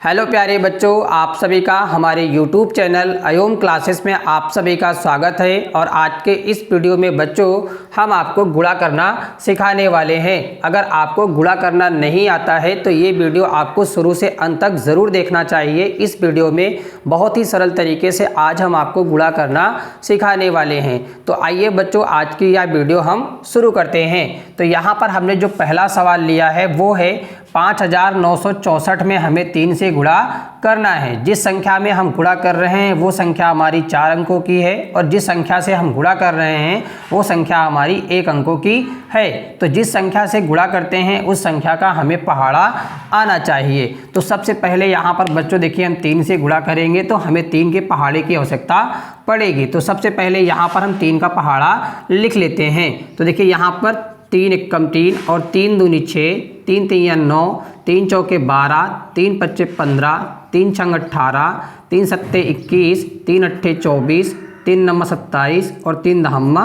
Hello प्यारे बच्चों, आप सभी का हमारे YouTube चैनल अयोम क्लासेस में आप सभी का स्वागत है। और आज के इस वीडियो में बच्चों हम आपको गुणा करना सिखाने वाले हैं। अगर आपको गुणा करना नहीं आता है तो ये वीडियो आपको शुरू से अंत तक ज़रूर देखना चाहिए। इस वीडियो में बहुत ही सरल तरीके से आज हम आपको गुणा करना सिखाने वाले हैं। तो आइए बच्चों, आज की यह वीडियो हम शुरू करते हैं। तो यहाँ पर हमने जो पहला सवाल लिया है वो है 5964 में हमें 3 से गुणा करना है। जिस संख्या में हम गुणा कर रहे हैं वो संख्या हमारी 4 अंकों की है और जिस संख्या से हम गुणा कर रहे हैं वो संख्या हमारी 1 अंकों की है। तो जिस संख्या से गुणा करते हैं उस संख्या का हमें पहाड़ा आना चाहिए। तो सबसे पहले यहाँ पर बच्चों देखिए, हम 3 से गुणा करेंगे तो हमें 3 के पहाड़े की आवश्यकता पड़ेगी। तो सबसे पहले यहाँ पर हम 3 का पहाड़ा लिख लेते हैं। तो देखिए यहाँ पर 3 एकम 3 और 3 दूनी 6, 3 तिया 9, 3 चौके 12, 3 पच्चे 15, 3 छंग 18, 3 सत्ते 21, 3 अट्ठे 24, 3 नम्मा 27 और 3 दहम्मा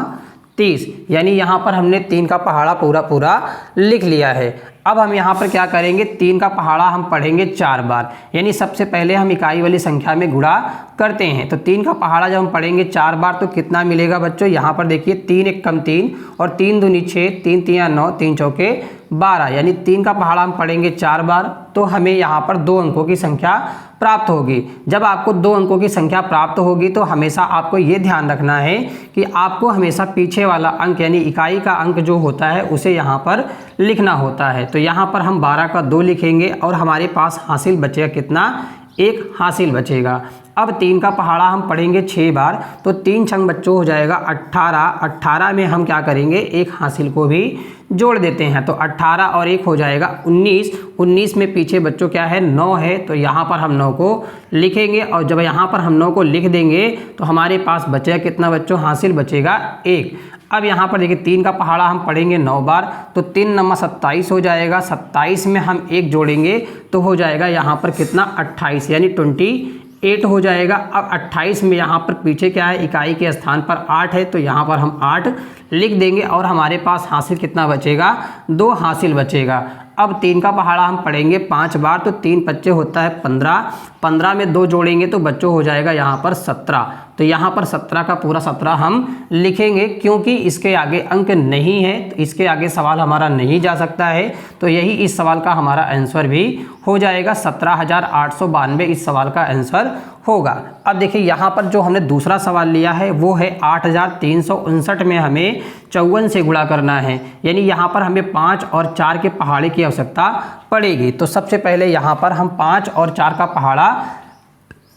30। यानी यहाँ पर हमने 3 का पहाड़ा पूरा लिख लिया है। अब हम यहाँ पर क्या करेंगे, 3 का पहाड़ा हम पढ़ेंगे 4 बार। यानी सबसे पहले हम इकाई वाली संख्या में गुणा करते हैं। तो 3 का पहाड़ा जब हम पढ़ेंगे 4 बार तो कितना मिलेगा बच्चों, यहाँ पर देखिए 3 एकम 3 और 3 दूनी 6, 3 तिया 9, 3 चौके 12। यानी 3 का पहाड़ा हम पढ़ेंगे 4 बार तो हमें यहाँ पर 2 अंकों की संख्या प्राप्त होगी। जब आपको 2 अंकों की संख्या प्राप्त होगी तो हमेशा आपको ये ध्यान रखना है कि आपको हमेशा पीछे वाला अंक यानी इकाई का अंक जो होता है उसे यहाँ पर लिखना होता है। तो यहाँ पर हम 12 का 2 लिखेंगे और हमारे पास हासिल बचेगा कितना, 1 हासिल बचेगा। अब 3 का पहाड़ा हम पढ़ेंगे 6 बार तो 3 छंग बच्चों हो जाएगा 18। 18 में हम क्या करेंगे, 1 हासिल को भी जोड़ देते हैं। तो 18 और 1 हो जाएगा 19। 19 में पीछे बच्चों क्या है, 9 है। तो यहाँ पर हम 9 को लिखेंगे और जब यहाँ पर हम 9 को लिख देंगे तो हमारे पास बचेगा कितना बच्चों, हासिल बचेगा 1। अब यहाँ पर देखिए 3 का पहाड़ा हम पढ़ेंगे 9 बार तो 3 नम्मा 27 हो जाएगा। 27 में हम 1 जोड़ेंगे तो हो जाएगा यहाँ पर कितना, 28 यानी 28 हो जाएगा। अब 28 में यहाँ पर पीछे क्या है, इकाई के स्थान पर 8 है तो यहाँ पर हम 8 लिख देंगे और हमारे पास हासिल कितना बचेगा, 2 हासिल बचेगा। अब 3 का पहाड़ा हम पढ़ेंगे 5 बार तो 3 पच्चे होता है 15। 15 में 2 जोड़ेंगे तो बच्चों हो जाएगा यहाँ पर 17। तो यहाँ पर 17 का पूरा 17 हम लिखेंगे क्योंकि इसके आगे अंक नहीं है तो इसके आगे सवाल हमारा नहीं जा सकता है। तो यही इस सवाल का हमारा आंसर भी हो जाएगा। 17,892 इस सवाल का आंसर होगा। अब देखिए यहाँ पर जो हमने दूसरा सवाल लिया है वो है 8,359 में हमें 54 से गुणा करना है। यानी यहाँ पर हमें 5 और 4 के पहाड़े की आवश्यकता पड़ेगी। तो सबसे पहले यहाँ पर हम 5 और 4 का पहाड़ा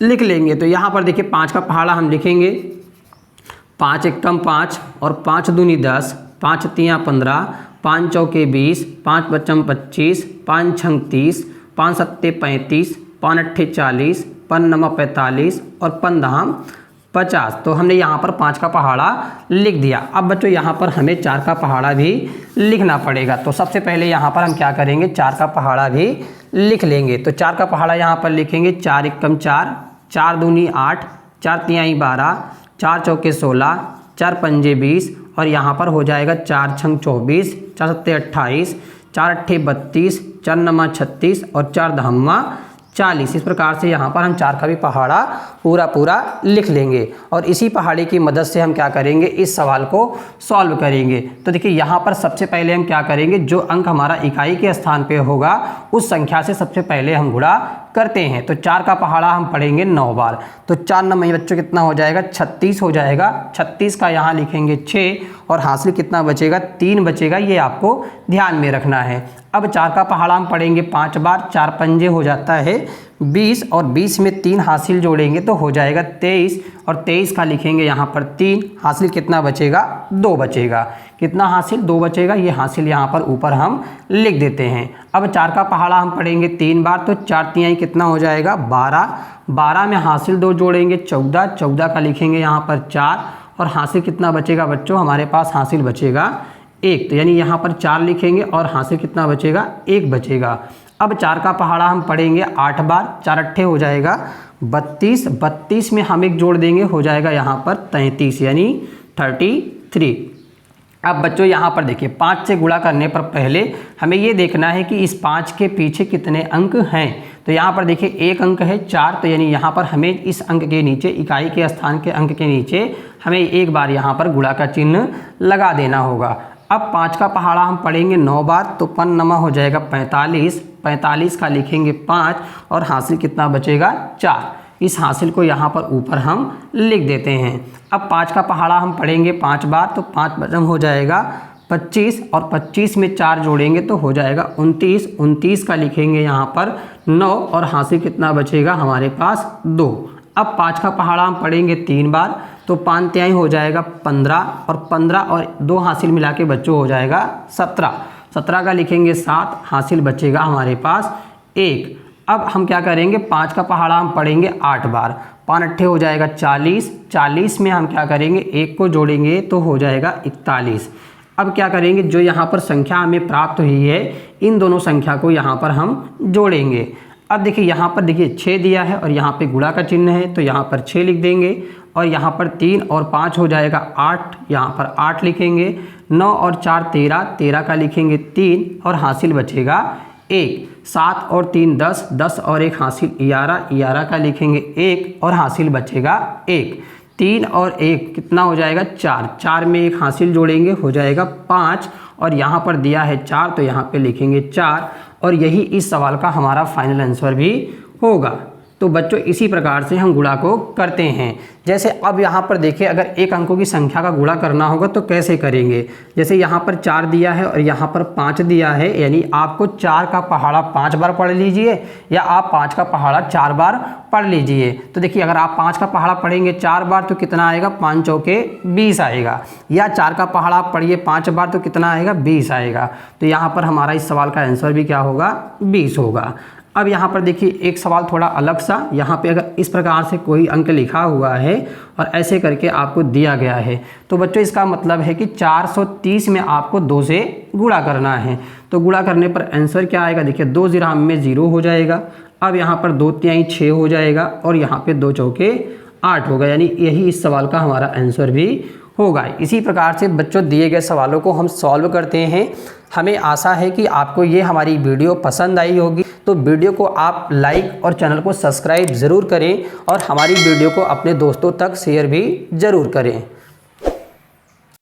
लिख लेंगे। तो यहाँ पर देखिए 5 का पहाड़ा हम लिखेंगे 5 एकम 5 और 5 दूनी 10, 5 तिया 15, 5 चौके 20, 5 बच्चम 25, 5 छंग 30, 5 सत्ते 35, 5 अट्ठे 40, 5 नमा 45 और 5 दहम 50। तो हमने यहाँ पर 5 का पहाड़ा लिख दिया। अब बच्चों यहाँ पर हमें 4 का पहाड़ा भी लिखना पड़ेगा। तो सबसे पहले यहाँ पर हम क्या करेंगे, 4 का पहाड़ा भी लिख लेंगे। तो 4 का पहाड़ा यहाँ पर लिखेंगे 4 एकम 4, 4 दूनी 8, 4 तियाई 12, 4 चौके 16, 4 पंजे 20 और यहाँ पर हो जाएगा 4 छंग 24, 4 सत्ते 28, 4 अट्ठे 32, 4 नमा 36 और 4 दहम्मा 40। इस प्रकार से यहाँ पर हम 4 का भी पहाड़ा पूरा लिख लेंगे और इसी पहाड़ी की मदद से हम क्या करेंगे, इस सवाल को सॉल्व करेंगे। तो देखिए यहाँ पर सबसे पहले हम क्या करेंगे, जो अंक हमारा इकाई के स्थान पे होगा उस संख्या से सबसे पहले हम गुणा करते हैं। तो 4 का पहाड़ा हम पढ़ेंगे 9 बार तो 4 9 बच्चों कितना हो जाएगा, 36 हो जाएगा। 36 का यहाँ लिखेंगे 6 और हासिल कितना बचेगा, 3 बचेगा। ये आपको ध्यान में रखना है। अब 4 का पहाड़ा हम पढ़ेंगे 5 बार, 4 पंजे हो जाता है 20 और 20 में 3 हासिल जोड़ेंगे तो हो जाएगा 23 और 23 का लिखेंगे यहाँ पर 3, हासिल कितना बचेगा, 2 बचेगा। कितना हासिल, 2 बचेगा। ये हासिल यहाँ पर ऊपर हम लिख देते हैं। अब 4 का पहाड़ा हम पढ़ेंगे 3 बार तो 4 तियाई कितना हो जाएगा, 12। 12 में हासिल 2 जोड़ेंगे 14, 14 का लिखेंगे यहाँ पर 4 और हासिल कितना बचेगा बच्चों, हमारे पास हासिल बचेगा 1। तो यानी यहाँ पर 4 लिखेंगे और हासिल कितना बचेगा, 1 बचेगा। अब 4 का पहाड़ा हम पढ़ेंगे 8 बार, 4 अट्ठे हो जाएगा 32। 32 में हम 1 जोड़ देंगे हो जाएगा यहाँ पर 33 यानी 33। अब बच्चों यहाँ पर देखिए 5 से गुणा करने पर पहले हमें ये देखना है कि इस 5 के पीछे कितने अंक हैं। तो यहाँ पर देखिए एक अंक है 4, तो यानी यहाँ पर हमें इस अंक के नीचे, इकाई के स्थान के अंक के नीचे हमें एक बार यहाँ पर गुणा का चिन्ह लगा देना होगा। अब 5 का पहाड़ा हम पढ़ेंगे 9 बार, तो 5 नमा हो जाएगा 45, 45 का लिखेंगे 5 और हासिल कितना बचेगा 4। इस हासिल को यहाँ पर ऊपर हम लिख देते हैं। अब 5 का पहाड़ा हम पढ़ेंगे 5 बार, तो 5 बजम हो जाएगा 25 और 25 में 4 जोड़ेंगे तो हो जाएगा 29, 29 का लिखेंगे यहाँ पर 9 और हासिल कितना बचेगा हमारे पास 2। अब 5 का पहाड़ा हम पढ़ेंगे 3 बार, तो 5 तिहाई हो जाएगा 15 और 15 और 2 हासिल मिला के बच्चों हो जाएगा 17, 17 का लिखेंगे 7, हासिल बचेगा हमारे पास 1। अब हम क्या करेंगे, 5 का पहाड़ा हम पढ़ेंगे 8 बार, 5 अट्ठे हो जाएगा 40, 40 में हम क्या करेंगे 1 को जोड़ेंगे तो हो जाएगा 41। अब क्या करेंगे, जो यहाँ पर संख्या हमें प्राप्त हुई है इन दोनों संख्या को यहाँ पर हम जोड़ेंगे। अब देखिए यहाँ पर देखिए 6 दिया है और यहाँ पे गुणा का चिन्ह है, तो यहाँ पर 6 लिख देंगे और यहाँ पर 3 और 5 हो जाएगा 8, यहाँ पर 8 लिखेंगे। 9 और 4 13, 13 का लिखेंगे 3 और हासिल बचेगा 1। 7 और 3 10, 10 और 1 हासिल 11, 11 का लिखेंगे 1 और हासिल बचेगा 1। 3 और 1 कितना हो जाएगा 4, 4 में 1 हासिल जोड़ेंगे हो जाएगा 5 और यहाँ पर दिया है 4 तो यहाँ पे लिखेंगे 4 और यही इस सवाल का हमारा फाइनल आंसर भी होगा। तो बच्चों इसी प्रकार से हम गुणा को करते हैं। जैसे अब यहाँ पर देखिए अगर एक अंकों की संख्या का गुणा करना होगा तो कैसे करेंगे। जैसे यहाँ पर 4 दिया है और यहाँ पर 5 दिया है, यानी आपको 4 का पहाड़ा 5 बार पढ़ लीजिए या आप 5 का पहाड़ा 4 बार पढ़ लीजिए। तो देखिए अगर आप 5 का पहाड़ा पढ़ेंगे 4 बार तो कितना आएगा, 5 चौके 20 आएगा, या 4 का पहाड़ा पढ़िए 5 बार तो कितना आएगा 20 आएगा। तो यहाँ पर हमारा इस सवाल का आंसर भी क्या होगा 20 होगा। अब यहाँ पर देखिए एक सवाल थोड़ा अलग सा, यहाँ पे अगर इस प्रकार से कोई अंक लिखा हुआ है और ऐसे करके आपको दिया गया है तो बच्चों इसका मतलब है कि 430 में आपको 2 से गुणा करना है। तो गुणा करने पर आंसर क्या आएगा, देखिए 2 जीरो में 0 हो जाएगा। अब यहाँ पर 2 तिहाई 6 हो जाएगा और यहाँ पे 2 चौके 8 होगा, यानी यही इस सवाल का हमारा आंसर भी होगा। इसी प्रकार से बच्चों दिए गए सवालों को हम सॉल्व करते हैं। हमें आशा है कि आपको ये हमारी वीडियो पसंद आई होगी, तो वीडियो को आप लाइक और चैनल को सब्सक्राइब ज़रूर करें और हमारी वीडियो को अपने दोस्तों तक शेयर भी ज़रूर करें।